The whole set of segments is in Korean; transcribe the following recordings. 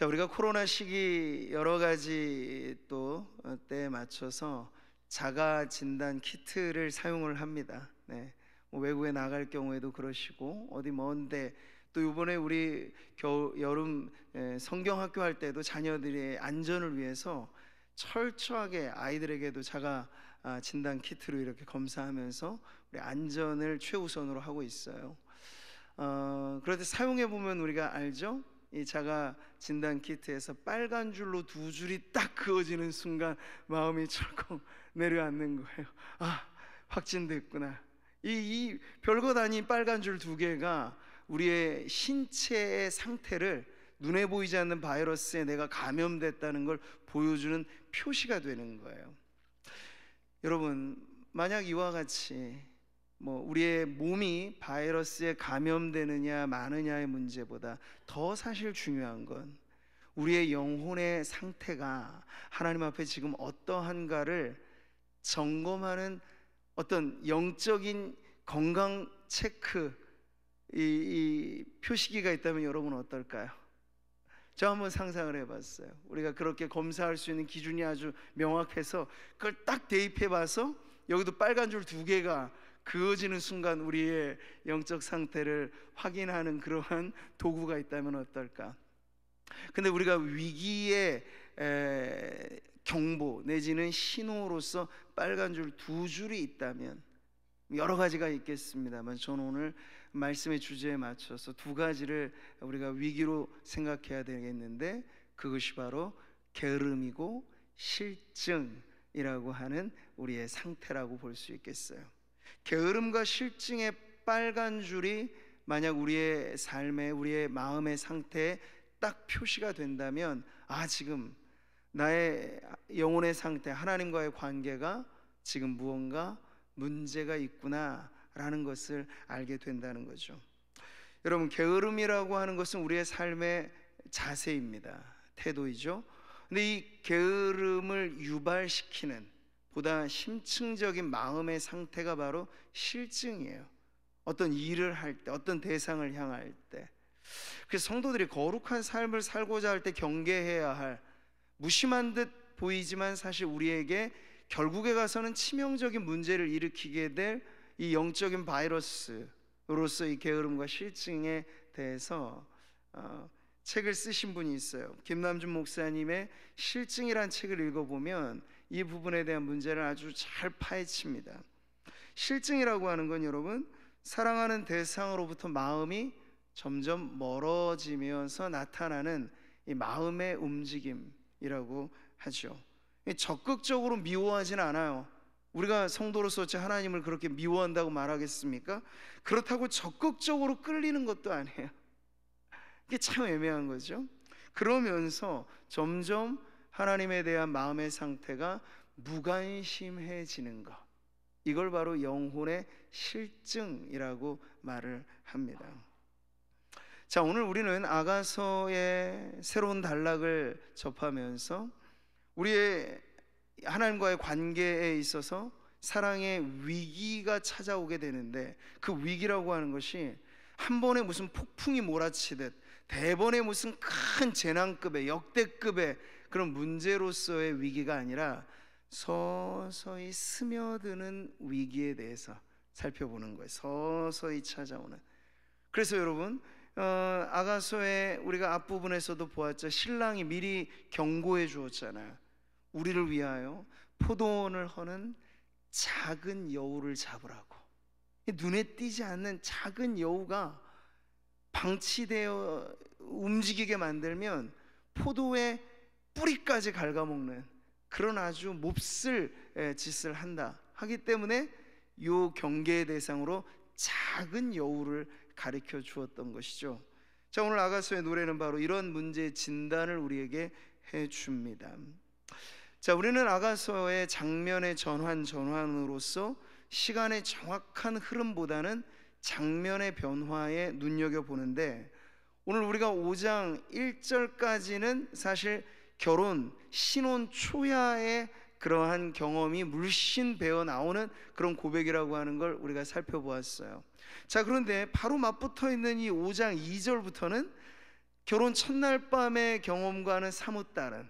자, 우리가 코로나 시기 여러 가지 또 때에 맞춰서 자가 진단 키트를 사용을 합니다. 네. 뭐 외국에 나갈 경우에도 그러시고 어디 먼데 또 이번에 우리 여름 성경학교 할 때도 자녀들의 안전을 위해서 철저하게 아이들에게도 자가 진단 키트로 이렇게 검사하면서 우리 안전을 최우선으로 하고 있어요. 그런데 사용해 보면 우리가 알죠? 이 자가 진단 키트에서 빨간 줄로 두 줄이 딱 그어지는 순간 마음이 철컥 내려앉는 거예요. 아, 확진됐구나. 이 별것 아닌 빨간 줄 두 개가 우리의 신체의 상태를, 눈에 보이지 않는 바이러스에 내가 감염됐다는 걸 보여주는 표시가 되는 거예요. 여러분, 만약 이와 같이 우리의 몸이 바이러스에 감염되느냐 마느냐의 문제보다 더 사실 중요한 건 우리의 영혼의 상태가 하나님 앞에 지금 어떠한가를 점검하는 어떤 영적인 건강 체크, 이 표시기가 있다면 여러분 어떨까요? 저 한번 상상을 해봤어요. 우리가 그렇게 검사할 수 있는 기준이 아주 명확해서 그걸 딱 대입해 봐서 여기도 빨간 줄 두 개가 그어지는 순간 우리의 영적 상태를 확인하는 그러한 도구가 있다면 어떨까? 근데 우리가 위기의 경보 내지는 신호로서 빨간 줄 두 줄이 있다면 여러 가지가 있겠습니다만 저는 오늘 말씀의 주제에 맞춰서 두 가지를 우리가 위기로 생각해야 되겠는데, 그것이 바로 게으름이고 실증이라고 하는 우리의 상태라고 볼 수 있겠어요. 게으름과 실증의 빨간 줄이 만약 우리의 삶에, 우리의 마음의 상태에 딱 표시가 된다면, 지금 나의 영혼의 상태, 하나님과의 관계가 지금 무언가 문제가 있구나 라는 것을 알게 된다는 거죠. 여러분, 게으름이라고 하는 것은 우리의 삶의 자세입니다. 태도이죠. 근데 이 게으름을 유발시키는 보다 심층적인 마음의 상태가 바로 실증이에요. 어떤 일을 할 때, 어떤 대상을 향할 때. 그래서 성도들이 거룩한 삶을 살고자 할 때 경계해야 할, 무심한 듯 보이지만 사실 우리에게 결국에 가서는 치명적인 문제를 일으키게 될 이 영적인 바이러스로서 이 게으름과 실증에 대해서 책을 쓰신 분이 있어요. 김남준 목사님의 실증이란 책을 읽어보면 이 부분에 대한 문제를 아주 잘 파헤칩니다. 실증이라고 하는 건 여러분, 사랑하는 대상으로부터 마음이 점점 멀어지면서 나타나는 이 마음의 움직임이라고 하죠. 적극적으로 미워하지는 않아요. 우리가 성도로서 하나님을 그렇게 미워한다고 말하겠습니까? 그렇다고 적극적으로 끌리는 것도 아니에요. 이게 참 애매한 거죠. 그러면서 점점 하나님에 대한 마음의 상태가 무관심해지는 것, 이걸 바로 영혼의 실증이라고 말을 합니다. 자, 오늘 우리는 아가서의 새로운 단락을 접하면서 우리의 하나님과의 관계에 있어서 사랑의 위기가 찾아오게 되는데, 그 위기라고 하는 것이 한 번에 무슨 폭풍이 몰아치듯 대번에 무슨 큰 재난급의, 역대급의 그런 문제로서의 위기가 아니라 서서히 스며드는 위기에 대해서 살펴보는 거예요. 서서히 찾아오는. 그래서 여러분, 아가서의 우리가 앞부분에서도 보았죠. 신랑이 미리 경고해 주었잖아요. 우리를 위하여 포도원을 허는 작은 여우를 잡으라고. 눈에 띄지 않는 작은 여우가 방치되어 움직이게 만들면 포도의 뿌리까지 갉아먹는 그런 아주 몹쓸 짓을 한다 하기 때문에 이 경계의 대상으로 작은 여우를 가르쳐 주었던 것이죠. 자, 오늘 아가서의 노래는 바로 이런 문제의 진단을 우리에게 해줍니다. 자, 우리는 아가서의 장면의 전환으로서 시간의 정확한 흐름보다는 장면의 변화에 눈여겨보는데, 오늘 우리가 5장 1절까지는 사실 결혼, 신혼 초야의 그러한 경험이 물씬 배어 나오는 그런 고백이라고 하는 걸 우리가 살펴보았어요. 자, 그런데 바로 맞붙어 있는 이 5장 2절부터는 결혼 첫날 밤의 경험과는 사뭇 다른,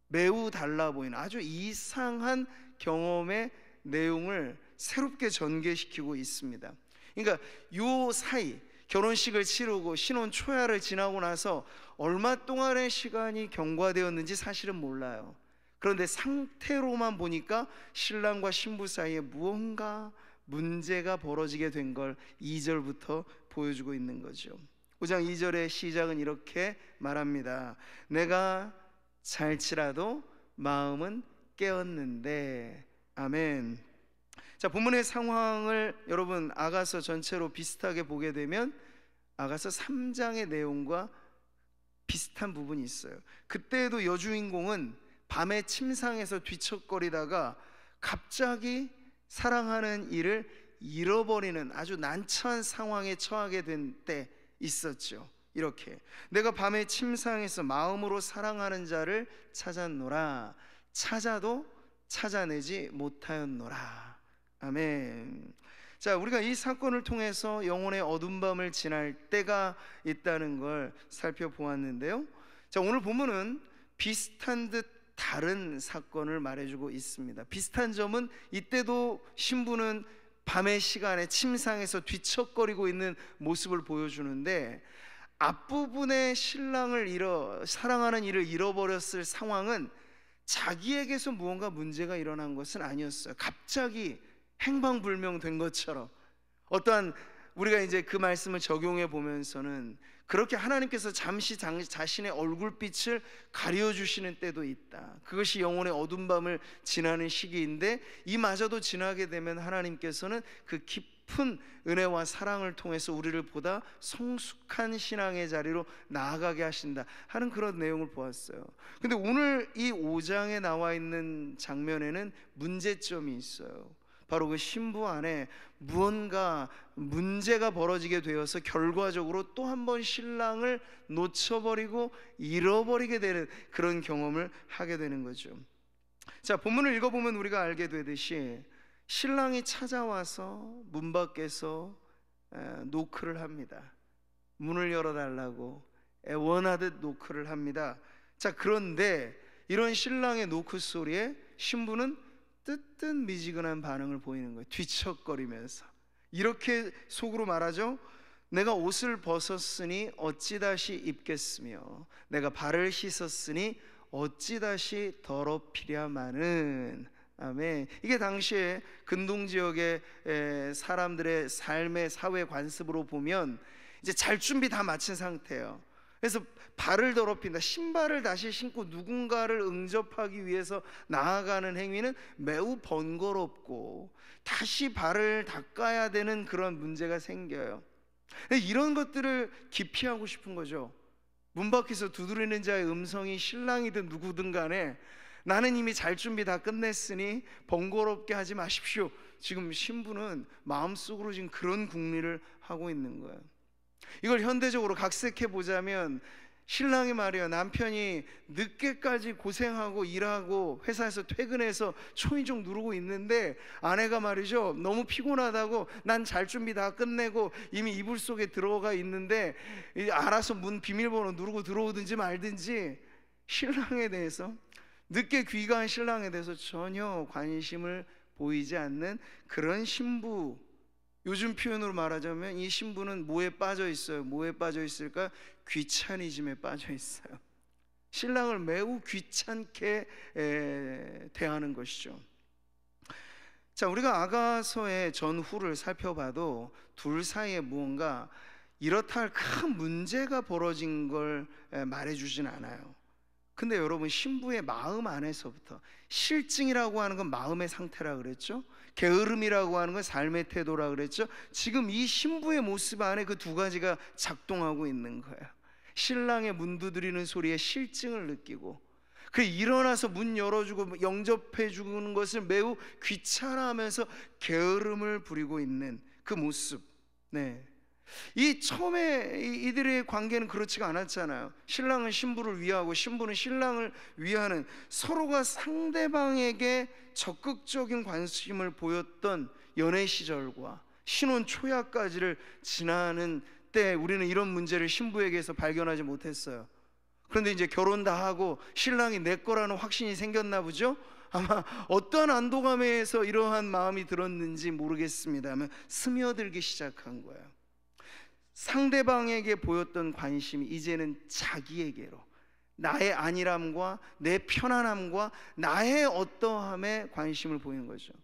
매우 달라 보이는 아주 이상한 경험의 내용을 새롭게 전개시키고 있습니다. 그러니까 요 사이 결혼식을 치르고 신혼 초야를 지나고 나서 얼마 동안의 시간이 경과되었는지 사실은 몰라요. 그런데 상태로만 보니까 신랑과 신부 사이에 무언가 문제가 벌어지게 된 걸 2절부터 보여주고 있는 거죠. 5장 2절의 시작은 이렇게 말합니다. 내가 잘치라도 마음은 깨었는데. 아멘. 자, 본문의 상황을 여러분 아가서 전체로 비슷하게 보게 되면 아가서 3장의 내용과 비슷한 부분이 있어요. 그때에도 여주인공은 밤에 침상에서 뒤척거리다가 갑자기 사랑하는 이를 잃어버리는 아주 난처한 상황에 처하게 된 때 있었죠. 이렇게 내가 밤에 침상에서 마음으로 사랑하는 자를 찾았노라. 찾아도 찾아내지 못하였노라. 아멘. 자, 우리가 이 사건을 통해서 영혼의 어두운 밤을 지날 때가 있다는 걸 살펴보았는데요. 자, 오늘 본문은 비슷한 듯 다른 사건을 말해주고 있습니다. 비슷한 점은 이때도 신부는 밤의 시간에 침상에서 뒤척거리고 있는 모습을 보여주는데, 앞부분에 사랑하는 이를 잃어버렸을 상황은 자기에게서 무언가 문제가 일어난 것은 아니었어요. 갑자기 행방불명된 것처럼 어떠한, 우리가 이제 그 말씀을 적용해 보면서는 그렇게 하나님께서 잠시 자신의 얼굴빛을 가려주시는 때도 있다. 그것이 영혼의 어두운 밤을 지나는 시기인데, 이마저도 지나게 되면 하나님께서는 그 깊은 은혜와 사랑을 통해서 우리를 보다 성숙한 신앙의 자리로 나아가게 하신다 하는 그런 내용을 보았어요. 근데 오늘 이 5장에 나와 있는 장면에는 문제점이 있어요. 바로 그 신부 안에 무언가 문제가 벌어지게 되어서 결과적으로 또 한 번 신랑을 놓쳐버리고 잃어버리게 되는 그런 경험을 하게 되는 거죠. 자, 본문을 읽어보면 우리가 알게 되듯이 신랑이 찾아와서 문 밖에서 노크를 합니다. 문을 열어달라고 애원하듯 노크를 합니다. 자, 그런데 이런 신랑의 노크 소리에 신부는 뜨뜻미지근한 반응을 보이는 거예요. 뒤척거리면서 이렇게 속으로 말하죠. 내가 옷을 벗었으니 어찌 다시 입겠으며 내가 발을 씻었으니 어찌 다시 더럽히랴마는. 아멘. 이게 당시에 근동 지역의 사람들의 삶의 사회 관습으로 보면 이제 잘 준비 다 마친 상태예요. 그래서 발을 더럽힌다, 신발을 다시 신고 누군가를 응접하기 위해서 나아가는 행위는 매우 번거롭고 다시 발을 닦아야 되는 그런 문제가 생겨요. 이런 것들을 기피하고 싶은 거죠. 문 밖에서 두드리는 자의 음성이 신랑이든 누구든 간에 나는 이미 잘 준비 다 끝냈으니 번거롭게 하지 마십시오. 지금 신부는 마음속으로 지금 그런 궁리를 하고 있는 거예요. 이걸 현대적으로 각색해 보자면 신랑이 말이에요, 남편이 늦게까지 고생하고 일하고 회사에서 퇴근해서 초인종 누르고 있는데 아내가 말이죠, 너무 피곤하다고 난 잘 준비 다 끝내고 이미 이불 속에 들어가 있는데 알아서 문 비밀번호 누르고 들어오든지 말든지, 신랑에 대해서, 늦게 귀가한 신랑에 대해서 전혀 관심을 보이지 않는 그런 신부. 요즘 표현으로 말하자면 이 신부는 뭐에 빠져 있어요? 뭐에 빠져 있을까? 귀차니즘에 빠져 있어요. 신랑을 매우 귀찮게 대하는 것이죠. 자, 우리가 아가서의 전후를 살펴봐도 둘 사이에 무언가 이렇다 할 큰 문제가 벌어진 걸 말해주진 않아요. 근데 여러분, 신부의 마음 안에서부터, 실증이라고 하는 건 마음의 상태라 그랬죠. 게으름이라고 하는 건 삶의 태도라 그랬죠. 지금 이 신부의 모습 안에 그 두 가지가 작동하고 있는 거예요. 신랑의 문 두드리는 소리에 실증을 느끼고, 그 일어나서 문 열어주고 영접해 주는 것을 매우 귀찮아하면서 게으름을 부리고 있는 그 모습. 네. 이 처음에 이들의 관계는 그렇지가 않았잖아요. 신랑은 신부를 위하고 신부는 신랑을 위하는, 서로가 상대방에게 적극적인 관심을 보였던 연애 시절과 신혼 초야까지를 지나는 그때 우리는 이런 문제를 신부에게서 발견하지 못했어요. 그런데 이제 결혼 다 하고 신랑이 내 거라는 확신이 생겼나 보죠. 아마 어떠한 안도감에서 이러한 마음이 들었는지 모르겠습니다만 스며들기 시작한 거예요. 상대방에게 보였던 관심이 이제는 자기에게로, 나의 안일함과 내 편안함과 나의 어떠함에 관심을 보이는 거죠.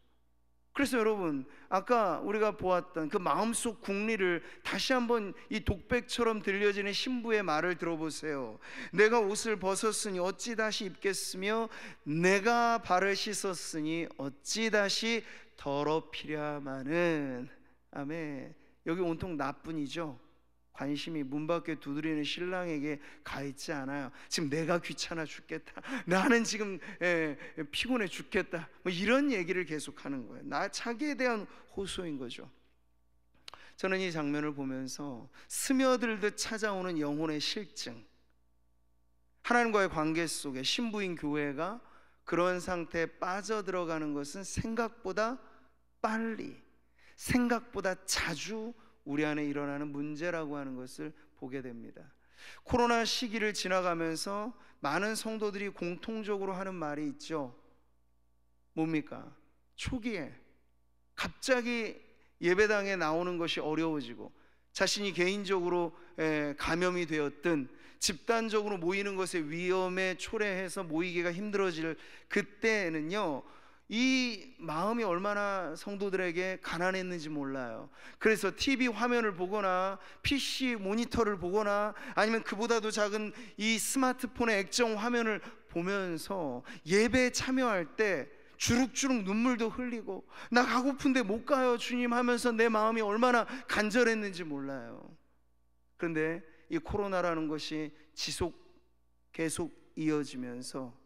그래서 여러분, 아까 우리가 보았던 그 마음속 궁리를 다시 한번 이 독백처럼 들려지는 신부의 말을 들어보세요. 내가 옷을 벗었으니 어찌 다시 입겠으며 내가 발을 씻었으니 어찌 다시 더럽히랴마는. 아멘. 여기 온통 나뿐이죠. 관심이 문 밖에 두드리는 신랑에게 가 있지 않아요. 지금 내가 귀찮아 죽겠다, 나는 지금 피곤해 죽겠다, 뭐 이런 얘기를 계속하는 거예요. 자기에 대한 호소인 거죠. 저는 이 장면을 보면서 스며들듯 찾아오는 영혼의 실증, 하나님과의 관계 속에 신부인 교회가 그런 상태에 빠져들어가는 것은 생각보다 빨리, 생각보다 자주 우리 안에 일어나는 문제라고 하는 것을 보게 됩니다. 코로나 시기를 지나가면서 많은 성도들이 공통적으로 하는 말이 있죠. 뭡니까? 초기에 갑자기 예배당에 나오는 것이 어려워지고, 자신이 개인적으로 감염이 되었든 집단적으로 모이는 것의 위험에 초래해서 모이기가 힘들어질 그때는요, 이 마음이 얼마나 성도들에게 가난했는지 몰라요. 그래서 TV 화면을 보거나 PC 모니터를 보거나 아니면 그보다도 작은 이 스마트폰의 액정 화면을 보면서 예배에 참여할 때 주룩주룩 눈물도 흘리고, 나 가고픈데 못 가요 주님 하면서 내 마음이 얼마나 간절했는지 몰라요. 그런데 이 코로나라는 것이 계속 이어지면서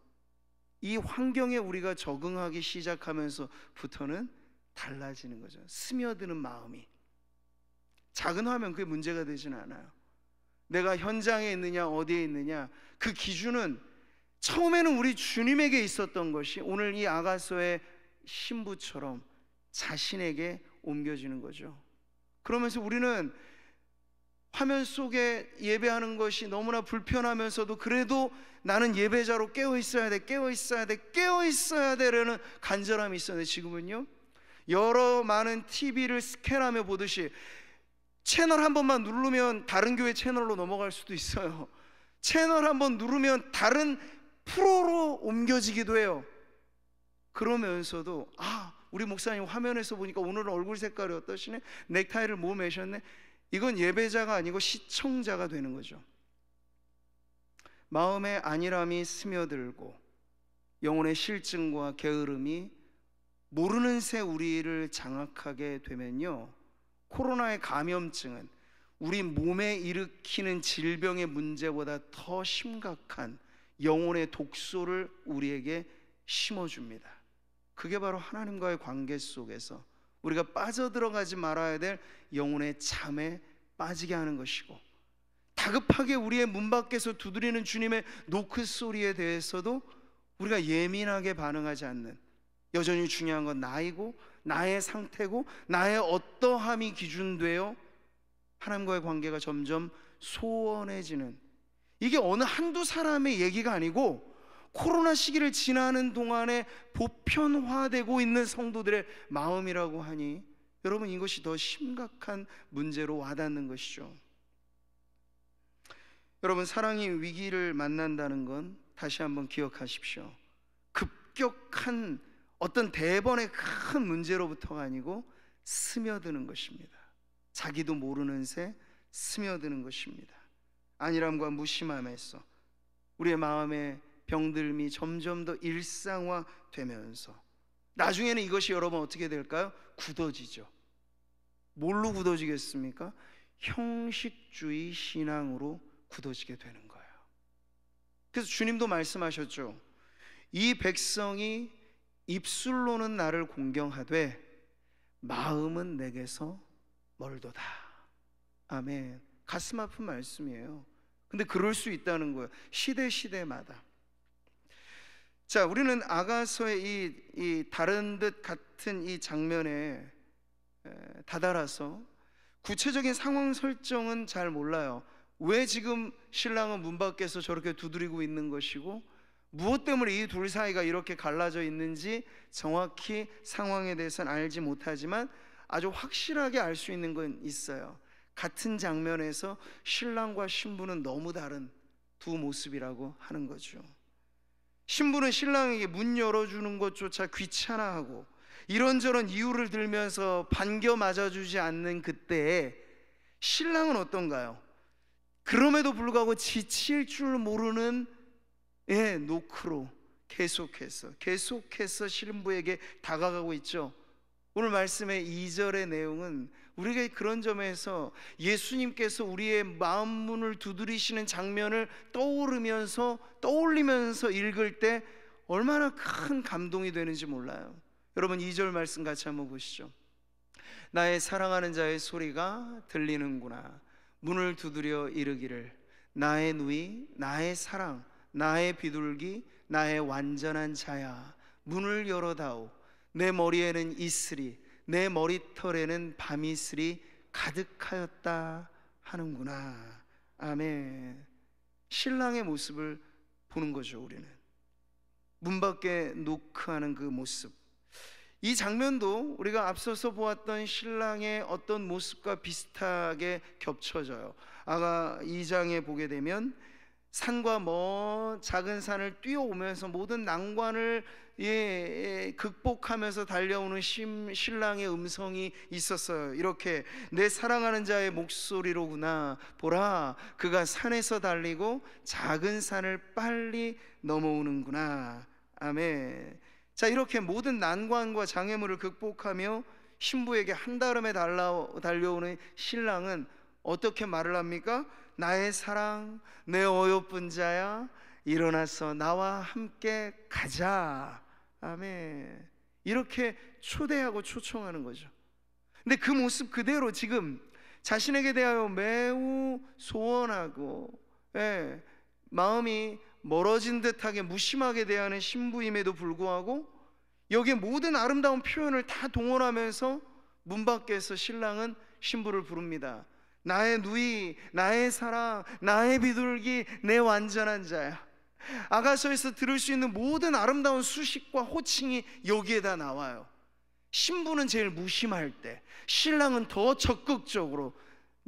이 환경에 우리가 적응하기 시작하면서부터는 달라지는 거죠. 스며드는 마음이. 작은 화면 그게 문제가 되지는 않아요. 내가 현장에 있느냐 어디에 있느냐, 그 기준은 처음에는 우리 주님에게 있었던 것이 오늘 이 아가서의 신부처럼 자신에게 옮겨지는 거죠. 그러면서 우리는 화면 속에 예배하는 것이 너무나 불편하면서도 그래도 나는 예배자로 깨어 있어야 돼, 깨어 있어야 돼, 깨어 있어야 되라는 간절함이 있었는데, 지금은요, 여러 많은 TV를 스캔하며 보듯이 채널 한 번만 누르면 다른 교회 채널로 넘어갈 수도 있어요. 채널 한 번 누르면 다른 프로로 옮겨지기도 해요. 그러면서도 우리 목사님 화면에서 보니까 오늘은 얼굴 색깔이 어떠시네, 넥타이를 뭐 매셨네, 이건 예배자가 아니고 시청자가 되는 거죠. 마음의 안일함이 스며들고 영혼의 실증과 게으름이 모르는 새 우리를 장악하게 되면요, 코로나의 감염증은 우리 몸에 일으키는 질병의 문제보다 더 심각한 영혼의 독소를 우리에게 심어줍니다. 그게 바로 하나님과의 관계 속에서 우리가 빠져들어가지 말아야 될 영혼의 잠에 빠지게 하는 것이고, 다급하게 우리의 문 밖에서 두드리는 주님의 노크 소리에 대해서도 우리가 예민하게 반응하지 않는, 여전히 중요한 건 나이고 나의 상태고 나의 어떠함이 기준되어 하나님과의 관계가 점점 소원해지는, 이게 어느 한두 사람의 얘기가 아니고 코로나 시기를 지나는 동안에 보편화되고 있는 성도들의 마음이라고 하니 여러분, 이것이 더 심각한 문제로 와닿는 것이죠. 여러분, 사랑이 위기를 만난다는 건 다시 한번 기억하십시오. 급격한 어떤 대번의 큰 문제로부터가 아니고 스며드는 것입니다. 자기도 모르는 새 스며드는 것입니다. 안일함과 무심함에서 우리의 마음의 병들미 점점 더 일상화되면서 나중에는 이것이 여러분 어떻게 될까요? 굳어지죠. 뭘로 굳어지겠습니까? 형식주의 신앙으로 굳어지게 되는 거예요. 그래서 주님도 말씀하셨죠. 이 백성이 입술로는 나를 공경하되 마음은 내게서 멀도다. 아멘. 가슴 아픈 말씀이에요. 근데 그럴 수 있다는 거예요. 시대마다. 자, 우리는 아가서의 이 다른 듯 같은 이 장면에 다다라서 구체적인 상황 설정은 잘 몰라요. 왜 지금 신랑은 문 밖에서 저렇게 두드리고 있는 것이고 무엇 때문에 이 둘 사이가 이렇게 갈라져 있는지 정확히 상황에 대해서는 알지 못하지만 아주 확실하게 알 수 있는 건 있어요. 같은 장면에서 신랑과 신부는 너무 다른 두 모습이라고 하는 거죠. 신부는 신랑에게 문 열어주는 것조차 귀찮아하고 이런저런 이유를 들면서 반겨 맞아주지 않는 그때에 신랑은 어떤가요? 그럼에도 불구하고 지칠 줄 모르는 노크로 계속해서 신부에게 다가가고 있죠. 오늘 말씀의 2절의 내용은 우리가 그런 점에서 예수님께서 우리의 마음 문을 두드리시는 장면을 떠올리면서 읽을 때 얼마나 큰 감동이 되는지 몰라요. 여러분 2절 말씀 같이 한번 보시죠. 나의 사랑하는 자의 소리가 들리는구나. 문을 두드려 이르기를 나의 누이, 나의 사랑, 나의 비둘기, 나의 완전한 자야, 문을 열어다오. 내 머리에는 이슬이, 내 머리털에는 밤이슬이 가득하였다 하는구나. 아멘. 신랑의 모습을 보는 거죠. 우리는 문 밖에 노크하는 그 모습, 이 장면도 우리가 앞서서 보았던 신랑의 어떤 모습과 비슷하게 겹쳐져요. 아까 2장에 보게 되면 산과 먼 작은 산을 뛰어오면서 모든 난관을 극복하면서 달려오는 신랑의 음성이 있었어요. 이렇게 내 사랑하는 자의 목소리로구나. 보라, 그가 산에서 달리고 작은 산을 빨리 넘어오는구나. 아멘. 자, 이렇게 모든 난관과 장애물을 극복하며 신부에게 한달음에 달려오는 신랑은 어떻게 말을 합니까? 나의 사랑, 내 어여쁜 자야, 일어나서 나와 함께 가자. 아멘. 이렇게 초대하고 초청하는 거죠. 근데 그 모습 그대로 지금 자신에게 대하여 매우 소원하고 마음이 멀어진 듯하게 무심하게 대하는 신부임에도 불구하고 여기에 모든 아름다운 표현을 다 동원하면서 문 밖에서 신랑은 신부를 부릅니다. 나의 누이, 나의 사랑, 나의 비둘기, 내 완전한 자야. 아가서에서 들을 수 있는 모든 아름다운 수식과 호칭이 여기에다 나와요. 신부는 제일 무심할 때, 신랑은 더 적극적으로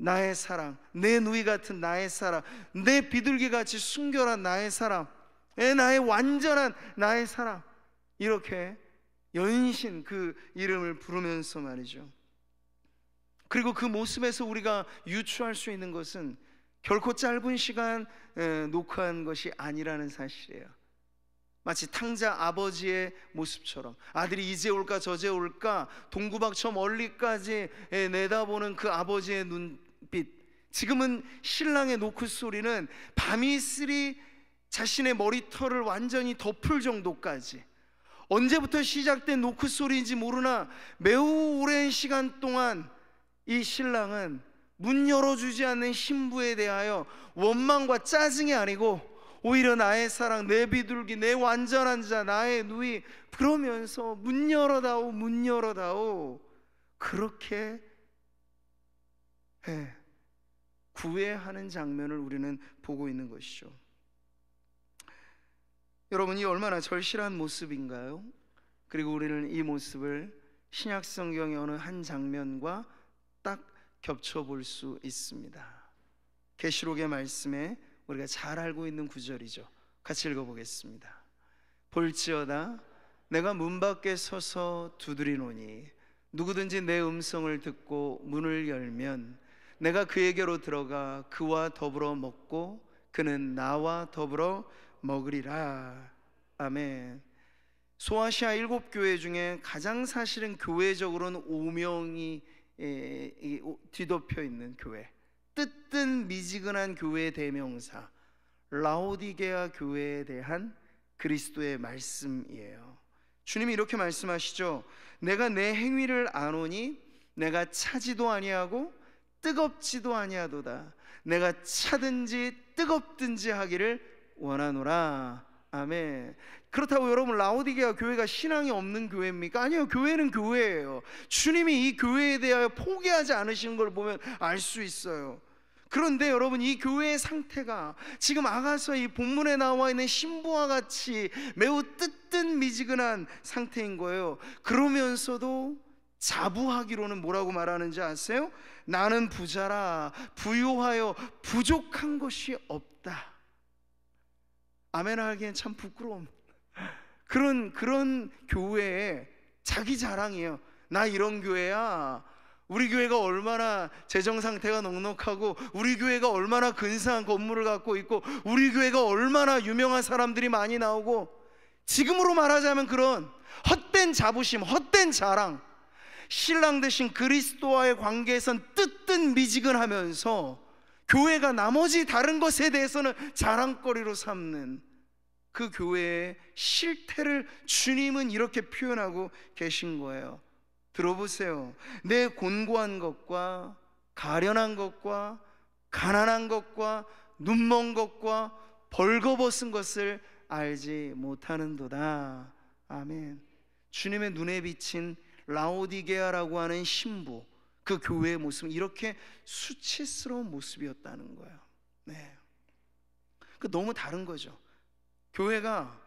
나의 사랑, 내 누이 같은 나의 사랑, 내 비둘기같이 순결한 나의 사랑, 나의 완전한 나의 사랑, 이렇게 연신 그 이름을 부르면서 말이죠. 그리고 그 모습에서 우리가 유추할 수 있는 것은 결코 짧은 시간 녹화한 것이 아니라는 사실이에요. 마치 탕자 아버지의 모습처럼 아들이 이제 올까 저제 올까 동구박 저 멀리까지 내다보는 그 아버지의 눈빛, 지금은 신랑의 노크 소리는 밤이슬이 자신의 머리털을 완전히 덮을 정도까지, 언제부터 시작된 노크 소리인지 모르나 매우 오랜 시간 동안 이 신랑은 문 열어주지 않는 신부에 대하여 원망과 짜증이 아니고 오히려 나의 사랑, 내 비둘기, 내 완전한 자, 나의 누이, 그러면서 문 열어다오, 문 열어다오, 그렇게 구애하는 장면을 우리는 보고 있는 것이죠. 여러분이 얼마나 절실한 모습인가요? 그리고 우리는 이 모습을 신약 성경의 어느 한 장면과 딱 겹쳐 볼 수 있습니다. 계시록의 말씀에 우리가 잘 알고 있는 구절이죠. 같이 읽어보겠습니다. 볼지어다 내가 문 밖에 서서 두드리노니 누구든지 내 음성을 듣고 문을 열면 내가 그에게로 들어가 그와 더불어 먹고 그는 나와 더불어 먹으리라. 아멘. 소아시아 7교회 중에 가장 사실은 교회적으로는 오명이 뒤덮여 있는 교회, 뜨뜻 미지근한 교회의 대명사 라오디게아 교회에 대한 그리스도의 말씀이에요. 주님이 이렇게 말씀하시죠. 내가 내 행위를 아노니 내가 차지도 아니하고 뜨겁지도 아니하도다. 내가 차든지 뜨겁든지 하기를 원하노라. 아멘. 그렇다고 여러분 라오디게아 교회가 신앙이 없는 교회입니까? 아니요, 교회는 교회예요. 주님이 이 교회에 대하여 포기하지 않으시는 걸 보면 알 수 있어요. 그런데 여러분, 이 교회의 상태가 지금 아가서 이 본문에 나와 있는 신부와 같이 매우 뜨뜻미지근한 상태인 거예요. 그러면서도 자부하기로는 뭐라고 말하는지 아세요? 나는 부자라, 부유하여 부족한 것이 없다. 아멘 하기엔 참 부끄러움. 그런 교회에 자기 자랑이에요. 나 이런 교회야. 우리 교회가 얼마나 재정 상태가 넉넉하고, 우리 교회가 얼마나 근사한 건물을 갖고 있고, 우리 교회가 얼마나 유명한 사람들이 많이 나오고, 지금으로 말하자면 그런 헛된 자부심, 헛된 자랑, 신랑 되신 그리스도와의 관계에선 뜨뜻미지근하면서 교회가 나머지 다른 것에 대해서는 자랑거리로 삼는 그 교회의 실태를 주님은 이렇게 표현하고 계신 거예요. 들어보세요. 내 곤고한 것과 가련한 것과 가난한 것과 눈먼 것과 벌거벗은 것을 알지 못하는도다. 아멘. 주님의 눈에 비친 라오디게아라고 하는 신부, 그 교회의 모습은 이렇게 수치스러운 모습이었다는 거예요. 네. 너무 다른 거죠. 교회가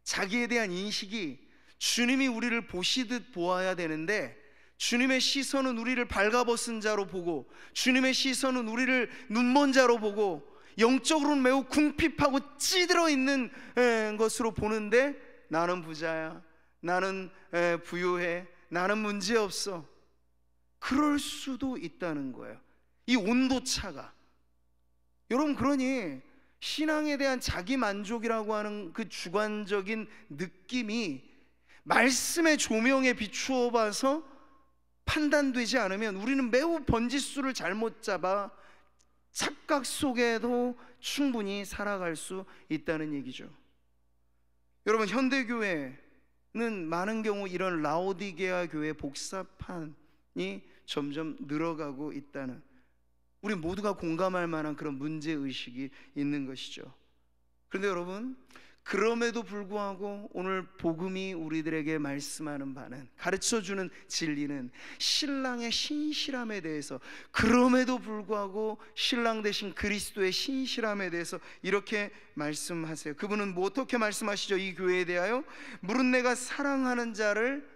자기에 대한 인식이 주님이 우리를 보시듯 보아야 되는데, 주님의 시선은 우리를 발가벗은 자로 보고, 주님의 시선은 우리를 눈먼 자로 보고, 영적으로는 매우 궁핍하고 찌들어 있는 것으로 보는데, 나는 부자야, 나는 부유해, 나는 문제없어, 그럴 수도 있다는 거예요. 이 온도차가. 여러분, 그러니 신앙에 대한 자기 만족이라고 하는 그 주관적인 느낌이 말씀의 조명에 비추어 봐서 판단되지 않으면 우리는 매우 번지수를 잘못 잡아 착각 속에도 충분히 살아갈 수 있다는 얘기죠. 여러분, 현대교회는 많은 경우 이런 라오디게아 교회 복사판이 점점 늘어가고 있다는, 우리 모두가 공감할 만한 그런 문제의식이 있는 것이죠. 그런데 여러분, 그럼에도 불구하고 오늘 복음이 우리들에게 말씀하는 바는, 가르쳐주는 진리는 신랑의 신실함에 대해서, 그럼에도 불구하고 신랑 되신 그리스도의 신실함에 대해서 이렇게 말씀하세요. 그분은 뭐 어떻게 말씀하시죠? 이 교회에 대하여 물은 내가 사랑하는 자를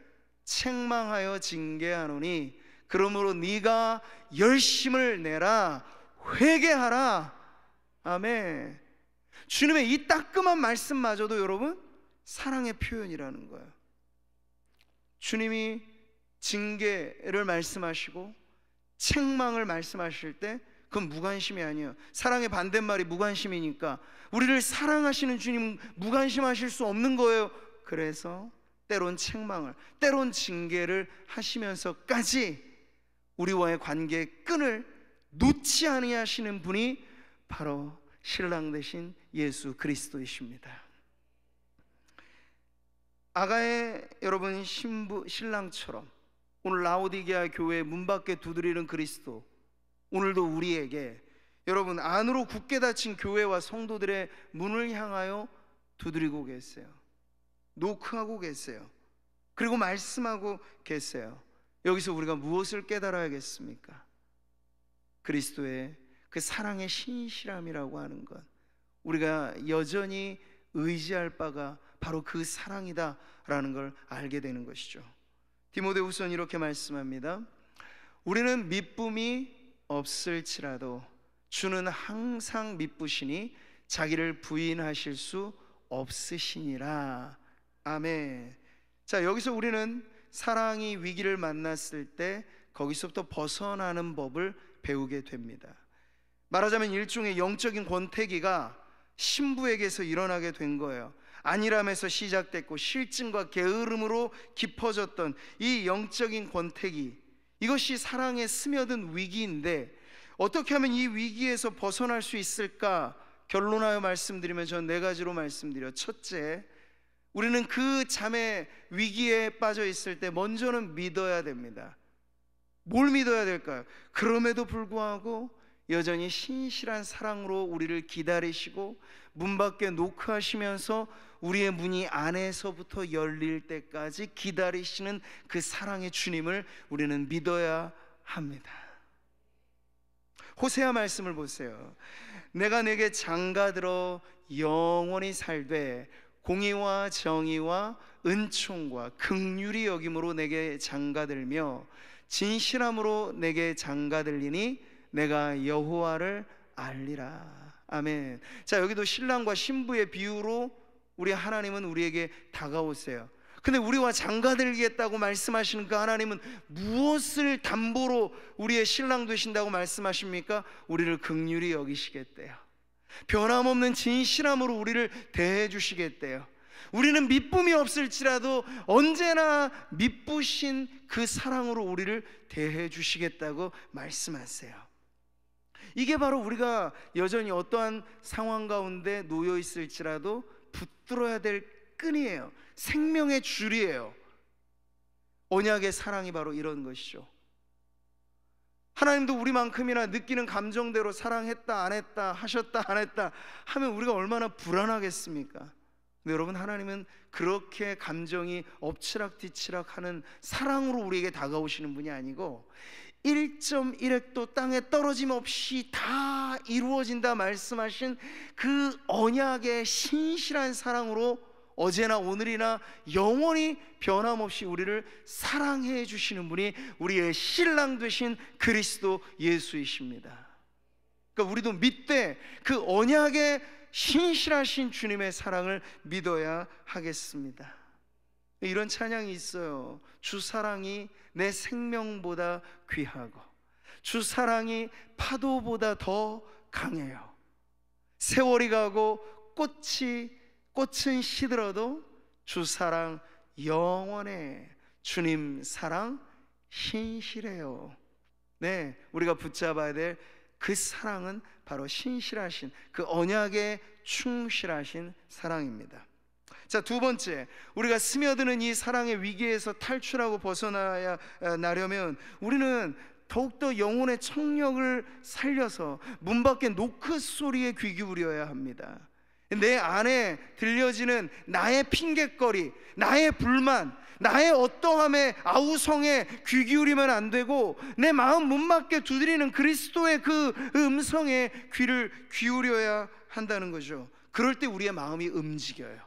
책망하여 징계하노니 그러므로 네가 열심을 내라, 회개하라. 아멘. 주님의 이 따끔한 말씀마저도 여러분 사랑의 표현이라는 거예요. 주님이 징계를 말씀하시고 책망을 말씀하실 때 그건 무관심이 아니에요. 사랑의 반대말이 무관심이니까 우리를 사랑하시는 주님 무관심하실 수 없는 거예요. 그래서 때론 책망을, 때론 징계를 하시면서까지 우리와의 관계의 끈을 놓지 아니하시는 분이 바로 신랑 되신 예수 그리스도이십니다. 아가의 여러분 신랑처럼 오늘 라오디게아 교회 문 밖에 두드리는 그리스도, 오늘도 우리에게 여러분 안으로 굳게 닫힌 교회와 성도들의 문을 향하여 두드리고 계세요. 노크하고 계세요. 그리고 말씀하고 계세요. 여기서 우리가 무엇을 깨달아야겠습니까? 그리스도의 그 사랑의 신실함이라고 하는 것, 우리가 여전히 의지할 바가 바로 그 사랑이다라는 걸 알게 되는 것이죠. 디모데후서는 이렇게 말씀합니다. 우리는 미쁨이 없을지라도 주는 항상 미쁘시니 자기를 부인하실 수 없으시니라. 아멘. 자, 여기서 우리는 사랑이 위기를 만났을 때 거기서부터 벗어나는 법을 배우게 됩니다. 말하자면 일종의 영적인 권태기가 신부에게서 일어나게 된 거예요. 안일함에서 시작됐고 실증과 게으름으로 깊어졌던 이 영적인 권태기, 이것이 사랑에 스며든 위기인데 어떻게 하면 이 위기에서 벗어날 수 있을까? 결론하여 말씀드리면 전 4가지로 말씀드려요. 첫째, 우리는 그 잠의 위기에 빠져 있을 때 먼저는 믿어야 됩니다. 뭘 믿어야 될까요? 그럼에도 불구하고 여전히 신실한 사랑으로 우리를 기다리시고 문 밖에 노크하시면서 우리의 문이 안에서부터 열릴 때까지 기다리시는 그 사랑의 주님을 우리는 믿어야 합니다. 호세아 말씀을 보세요. 내가 내게 장가들어 영원히 살되 공의와 정의와 은총과 긍휼이 여김으로 내게 장가들며 진실함으로 내게 장가들리니 내가 여호와를 알리라. 아멘. 자, 여기도 신랑과 신부의 비유로 우리 하나님은 우리에게 다가오세요. 근데 우리와 장가들겠다고 말씀하시는 그 하나님은 무엇을 담보로 우리의 신랑 되신다고 말씀하십니까? 우리를 긍휼히 여기시겠대요. 변함없는 진실함으로 우리를 대해 주시겠대요. 우리는 미쁨이 없을지라도 언제나 미쁘신 그 사랑으로 우리를 대해 주시겠다고 말씀하세요. 이게 바로 우리가 여전히 어떠한 상황 가운데 놓여 있을지라도 붙들어야 될 끈이에요. 생명의 줄이에요. 언약의 사랑이 바로 이런 것이죠. 하나님도 우리만큼이나 느끼는 감정대로 사랑했다 안 했다, 하셨다 안 했다 하면 우리가 얼마나 불안하겠습니까? 근데 여러분, 하나님은 그렇게 감정이 엎치락뒤치락 하는 사랑으로 우리에게 다가오시는 분이 아니고 1.1획도 땅에 떨어짐 없이 다 이루어진다 말씀하신 그 언약의 신실한 사랑으로 어제나 오늘이나 영원히 변함없이 우리를 사랑해 주시는 분이 우리의 신랑 되신 그리스도 예수이십니다. 그러니까 우리도 믿되 그 언약의 신실하신 주님의 사랑을 믿어야 하겠습니다. 이런 찬양이 있어요. 주 사랑이 내 생명보다 귀하고 주 사랑이 파도보다 더 강해요. 세월이 가고 꽃은 시들어도 주 사랑 영원해. 주님 사랑 신실해요. 네, 우리가 붙잡아야 될 그 사랑은 바로 신실하신 그 언약에 충실하신 사랑입니다. 자, 두 번째, 우리가 스며드는 이 사랑의 위기에서 탈출하고 벗어나려면 우리는 더욱더 영혼의 청력을 살려서 문 밖에 노크 소리에 귀 기울여야 합니다. 내 안에 들려지는 나의 핑곗거리, 나의 불만, 나의 어떠함에 아우성에 귀 기울이면 안 되고 내 마음 문 밖에 두드리는 그리스도의 그 음성에 귀를 기울여야 한다는 거죠. 그럴 때 우리의 마음이 움직여요.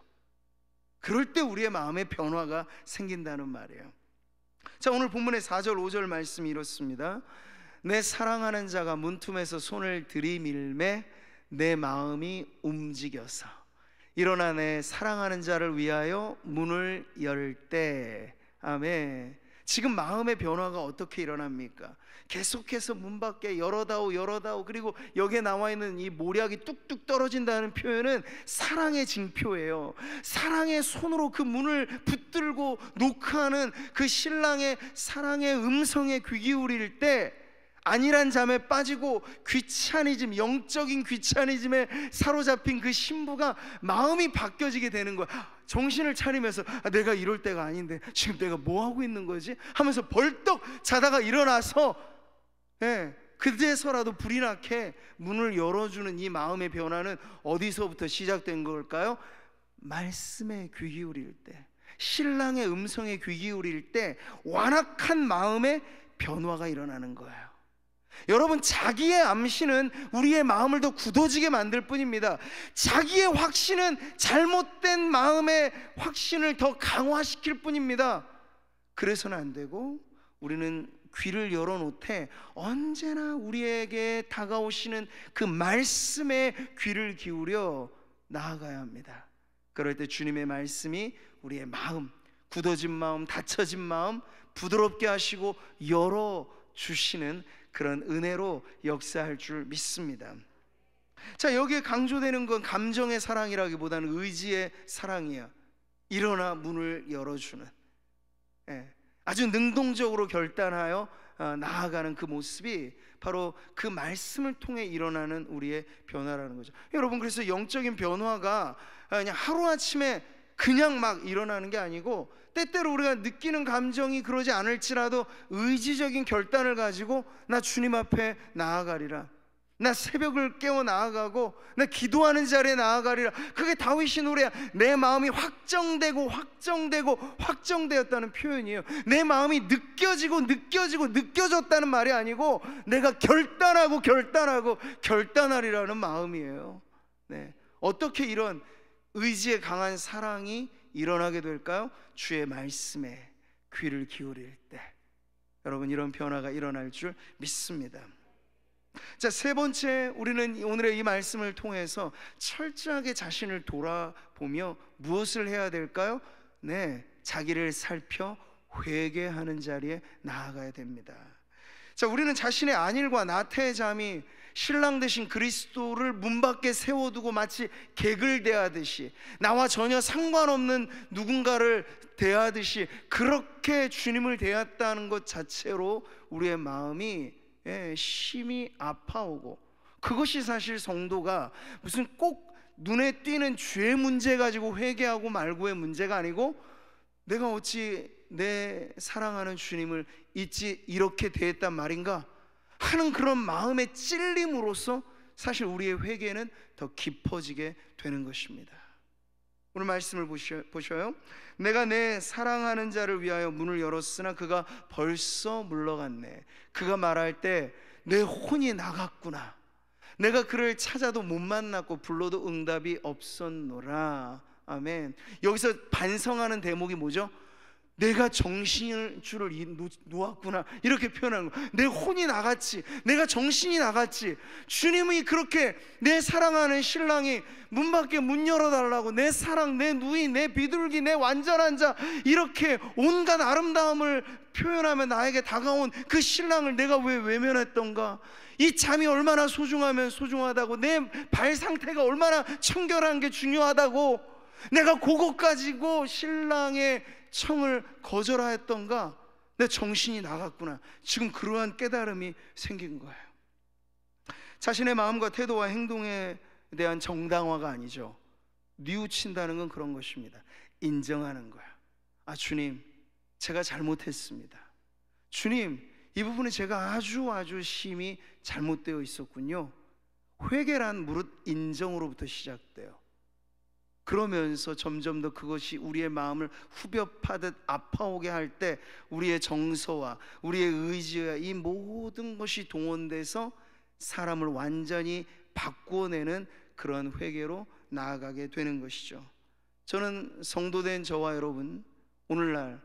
그럴 때 우리의 마음에 변화가 생긴다는 말이에요. 자, 오늘 본문의 4절 5절 말씀이 이렇습니다. 내 사랑하는 자가 문틈에서 손을 들이밀매 내 마음이 움직여서 일어나 내 사랑하는 자를 위하여 문을 열 때. 아멘. 지금 마음의 변화가 어떻게 일어납니까? 계속해서 문 밖에 열어다오 그리고 여기에 나와 있는 이 모략이 뚝뚝 떨어진다는 표현은 사랑의 징표예요. 사랑의 손으로 그 문을 붙들고 노크하는 그 신랑의 사랑의 음성에 귀 기울일 때 안일한 잠에 빠지고 귀차니즘, 영적인 귀차니즘에 사로잡힌 그 신부가 마음이 바뀌어지게 되는 거야. 정신을 차리면서 내가 이럴 때가 아닌데 지금 내가 뭐 하고 있는 거지? 하면서 벌떡 자다가 일어나서 그제서라도 불이 나게 문을 열어주는 이 마음의 변화는 어디서부터 시작된 걸까요? 말씀에 귀 기울일 때, 신랑의 음성에 귀 기울일 때 완악한 마음의 변화가 일어나는 거예요. 여러분, 자기의 암시는 우리의 마음을 더 굳어지게 만들 뿐입니다. 자기의 확신은 잘못된 마음의 확신을 더 강화시킬 뿐입니다. 그래서는 안 되고 우리는 귀를 열어놓되 언제나 우리에게 다가오시는 그 말씀에 귀를 기울여 나아가야 합니다. 그럴 때 주님의 말씀이 우리의 마음, 굳어진 마음, 닫혀진 마음 부드럽게 하시고 열어주시는 그런 은혜로 역사할 줄 믿습니다. 자, 여기에 강조되는 건 감정의 사랑이라기보다는 의지의 사랑이에요. 일어나 문을 열어주는, 아주 능동적으로 결단하여 나아가는 그 모습이 바로 그 말씀을 통해 일어나는 우리의 변화라는 거죠. 여러분, 그래서 영적인 변화가 그냥 하루아침에 그냥 막 일어나는 게 아니고 때때로 우리가 느끼는 감정이 그러지 않을지라도 의지적인 결단을 가지고 나 주님 앞에 나아가리라, 나 새벽을 깨어 나아가고 나 기도하는 자리에 나아가리라. 그게 다윗의 노래야. 내 마음이 확정되었다는 표현이에요. 내 마음이 느껴졌다는 말이 아니고 내가 결단하리라는 마음이에요. 네. 어떻게 이런 의지의 강한 사랑이 일어나게 될까요? 주의 말씀에 귀를 기울일 때 여러분, 이런 변화가 일어날 줄 믿습니다. 자, 세 번째, 우리는 오늘의 이 말씀을 통해서 철저하게 자신을 돌아보며 무엇을 해야 될까요? 네, 자기를 살펴 회개하는 자리에 나아가야 됩니다. 자, 우리는 자신의 안일과 나태의 잠이 신랑 되신 그리스도를 문 밖에 세워두고 마치 객을 대하듯이, 나와 전혀 상관없는 누군가를 대하듯이 그렇게 주님을 대했다는 것 자체로 우리의 마음이 심히 아파오고, 그것이 사실 성도가 무슨 꼭 눈에 띄는 죄 문제 가지고 회개하고 말고의 문제가 아니고, 내가 어찌 내 사랑하는 주님을 잊지 이렇게 대했단 말인가 하는 그런 마음의 찔림으로써 사실 우리의 회개는 더 깊어지게 되는 것입니다. 오늘 말씀을 보셔요. 내가 내 사랑하는 자를 위하여 문을 열었으나 그가 벌써 물러갔네. 그가 말할 때 내 혼이 나갔구나. 내가 그를 찾아도 못 만났고 불러도 응답이 없었노라. 아멘. 여기서 반성하는 대목이 뭐죠? 내가 정신줄을 놓았구나, 이렇게 표현하는 거예요. 내 혼이 나갔지, 내가 정신이 나갔지. 주님이 그렇게 내 사랑하는 신랑이 문 밖에 문 열어달라고, 내 사랑, 내 누이, 내 비둘기, 내 완전한 자, 이렇게 온갖 아름다움을 표현하며 나에게 다가온 그 신랑을 내가 왜 외면했던가. 이 잠이 얼마나 소중하면 소중하다고, 내 발 상태가 얼마나 청결한 게 중요하다고, 내가 그것 가지고 신랑의 청을 거절하였던가. 내 정신이 나갔구나. 지금 그러한 깨달음이 생긴 거예요. 자신의 마음과 태도와 행동에 대한 정당화가 아니죠. 뉘우친다는 건 그런 것입니다. 인정하는 거야. 아, 주님, 제가 잘못했습니다. 주님, 이 부분에 제가 아주 심히 잘못되어 있었군요. 회개란 무릇 인정으로부터 시작돼요. 그러면서 점점 더 그것이 우리의 마음을 후벼 파듯 아파오게 할 때 우리의 정서와 우리의 의지와 이 모든 것이 동원돼서 사람을 완전히 바꾸어내는 그런 회개로 나아가게 되는 것이죠. 저는 성도된 저와 여러분, 오늘날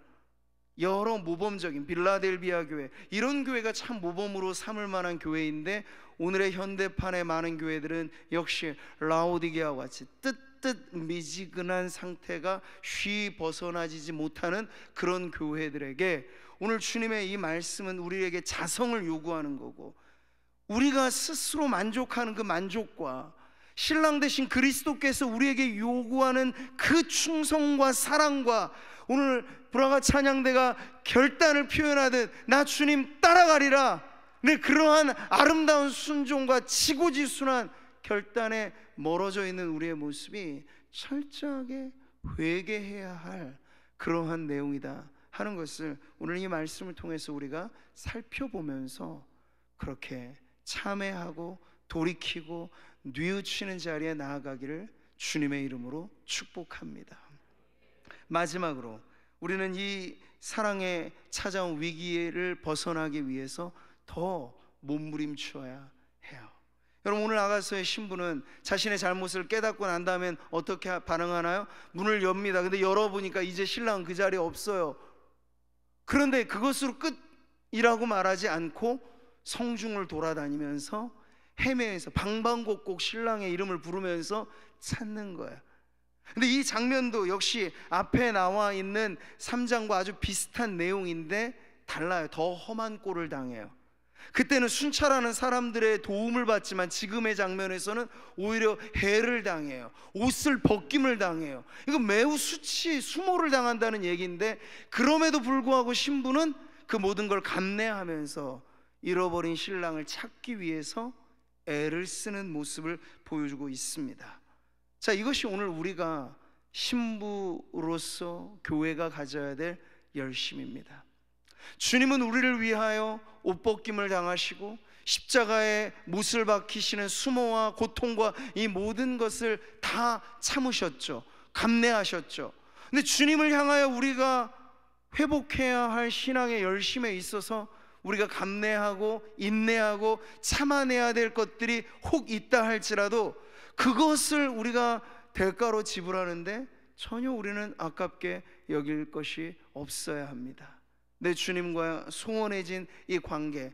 여러 모범적인 빌라델비아 교회, 이런 교회가 참 모범으로 삼을 만한 교회인데, 오늘의 현대판의 많은 교회들은 역시 라오디게아와 같이 미지근한 상태가 쉬 벗어나지 못하는 그런 교회들에게 오늘 주님의 이 말씀은 우리에게 자성을 요구하는 거고, 우리가 스스로 만족하는 그 만족과 신랑 되신 그리스도께서 우리에게 요구하는 그 충성과 사랑과, 오늘 브라가 찬양대가 결단을 표현하듯 나 주님 따라가리라, 네, 그러한 아름다운 순종과 지고지순한 결단에 멀어져 있는 우리의 모습이 철저하게 회개해야 할 그러한 내용이다 하는 것을 오늘 이 말씀을 통해서 우리가 살펴보면서 그렇게 참회하고 돌이키고 뉘우치는 자리에 나아가기를 주님의 이름으로 축복합니다. 마지막으로 우리는 이 사랑에 찾아온 위기를 벗어나기 위해서 더 몸부림쳐야 해요. 여러분, 오늘 아가서의 신부는 자신의 잘못을 깨닫고 난 다음엔 어떻게 반응하나요? 문을 엽니다. 근데 열어보니까 이제 신랑은 그 자리에 없어요. 그런데 그것으로 끝이라고 말하지 않고 성중을 돌아다니면서 헤매면서 방방곡곡 신랑의 이름을 부르면서 찾는 거예요. 근데 이 장면도 역시 앞에 나와 있는 3장과 아주 비슷한 내용인데 달라요. 더 험한 꼴을 당해요. 그때는 순찰하는 사람들의 도움을 받지만 지금의 장면에서는 오히려 해를 당해요. 옷을 벗김을 당해요. 이거 매우 수모를 당한다는 얘기인데, 그럼에도 불구하고 신부는 그 모든 걸 감내하면서 잃어버린 신랑을 찾기 위해서 애를 쓰는 모습을 보여주고 있습니다. 자, 이것이 오늘 우리가 신부로서 교회가 가져야 될 열심입니다. 주님은 우리를 위하여 옷벗김을 당하시고 십자가의 못을 박히시는 수모와 고통과 이 모든 것을 다 참으셨죠. 감내하셨죠. 근데 주님을 향하여 우리가 회복해야 할 신앙의 열심에 있어서 우리가 감내하고 인내하고 참아내야 될 것들이 혹 있다 할지라도 그것을 우리가 대가로 지불하는데 전혀 우리는 아깝게 여길 것이 없어야 합니다. 내 주님과 소원해진 이 관계,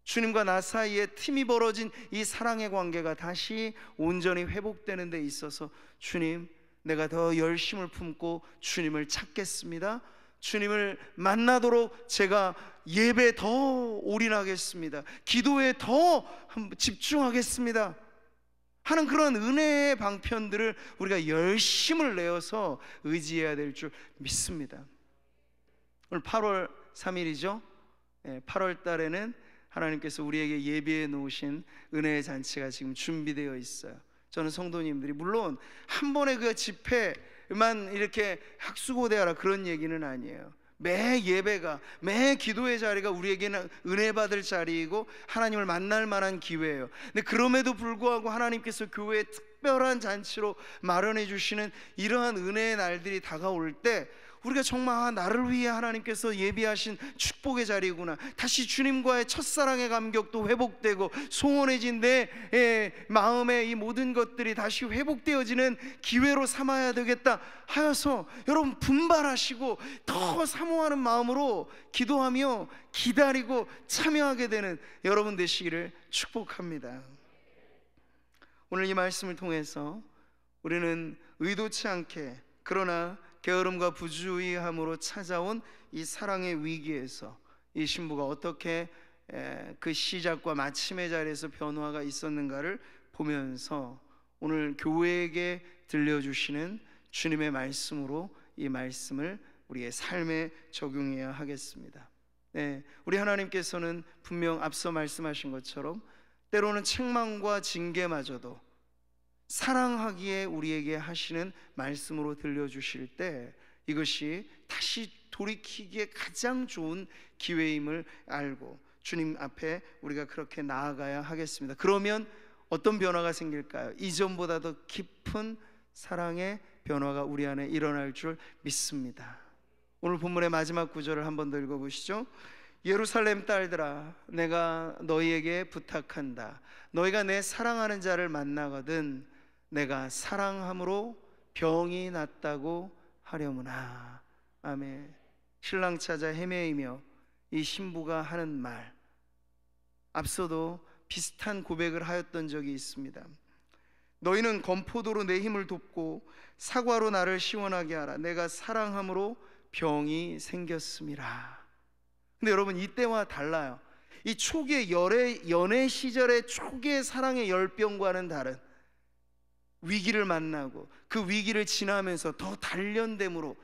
주님과 나 사이에 틈이 벌어진 이 사랑의 관계가 다시 온전히 회복되는 데 있어서 주님, 내가 더 열심을 품고 주님을 찾겠습니다. 주님을 만나도록 제가 예배에 더 올인하겠습니다. 기도에 더 집중하겠습니다 하는 그런 은혜의 방편들을 우리가 열심을 내어서 의지해야 될 줄 믿습니다. 오늘 8월 3일이죠. 8월 달에는 하나님께서 우리에게 예비해 놓으신 은혜의 잔치가 지금 준비되어 있어요. 저는 성도님들이 물론 한 번의 그 집회만 이렇게 학수고대하라 그런 얘기는 아니에요. 매 예배가, 매 기도의 자리가 우리에게는 은혜 받을 자리이고 하나님을 만날 만한 기회예요. 근데 그럼에도 불구하고 하나님께서 교회에 특별한 잔치로 마련해 주시는 이러한 은혜의 날들이 다가올 때 우리가 정말 나를 위해 하나님께서 예비하신 축복의 자리구나, 다시 주님과의 첫사랑의 감격도 회복되고 소원해진 내 마음의 이 모든 것들이 다시 회복되어지는 기회로 삼아야 되겠다 하여서 여러분 분발하시고 더 사모하는 마음으로 기도하며 기다리고 참여하게 되는 여러분 되시기를 축복합니다. 오늘 이 말씀을 통해서 우리는 의도치 않게 그러나 게으름과 부주의함으로 찾아온 이 사랑의 위기에서 이 신부가 어떻게 그 시작과 마침의 자리에서 변화가 있었는가를 보면서 오늘 교회에게 들려주시는 주님의 말씀으로 이 말씀을 우리의 삶에 적용해야 하겠습니다. 우리 하나님께서는 분명 앞서 말씀하신 것처럼 때로는 책망과 징계마저도 사랑하기에 우리에게 하시는 말씀으로 들려주실 때 이것이 다시 돌이키기에 가장 좋은 기회임을 알고 주님 앞에 우리가 그렇게 나아가야 하겠습니다. 그러면 어떤 변화가 생길까요? 이전보다 더 깊은 사랑의 변화가 우리 안에 일어날 줄 믿습니다. 오늘 본문의 마지막 구절을 한 번 더 읽어보시죠. 예루살렘 딸들아, 내가 너희에게 부탁한다. 너희가 내 사랑하는 자를 만나거든 내가 사랑함으로 병이 낫다고 하려무나. 아멘. 신랑 찾아 헤매이며 이 신부가 하는 말, 앞서도 비슷한 고백을 하였던 적이 있습니다. 너희는 건포도로 내 힘을 돕고 사과로 나를 시원하게 하라. 내가 사랑함으로 병이 생겼음이라. 근데 여러분 이때와 달라요. 이 초기의 연애 시절의 초기의 사랑의 열병과는 다른 위기를 만나고 그 위기를 지나면서 더 단련됨으로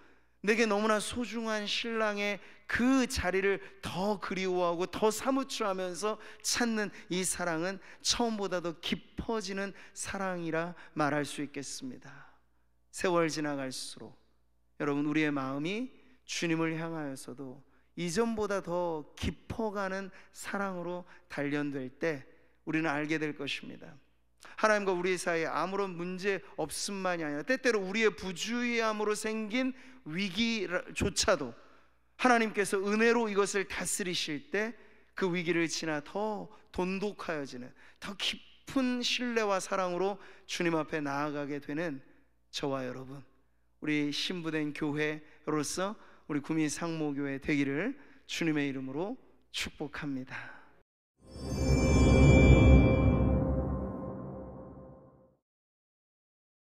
내게 너무나 소중한 신랑의 그 자리를 더 그리워하고 더 사무처하면서 찾는 이 사랑은 처음보다 더 깊어지는 사랑이라 말할 수 있겠습니다. 세월 지나갈수록 여러분 우리의 마음이 주님을 향하여서도 이전보다 더 깊어가는 사랑으로 단련될 때 우리는 알게 될 것입니다. 하나님과 우리 사이에 아무런 문제 없음만이 아니라 때때로 우리의 부주의함으로 생긴 위기조차도 하나님께서 은혜로 이것을 다스리실 때 그 위기를 지나 더 돈독하여지는 더 깊은 신뢰와 사랑으로 주님 앞에 나아가게 되는 저와 여러분, 우리 신부된 교회로서 우리 구미 상모교회 되기를 주님의 이름으로 축복합니다.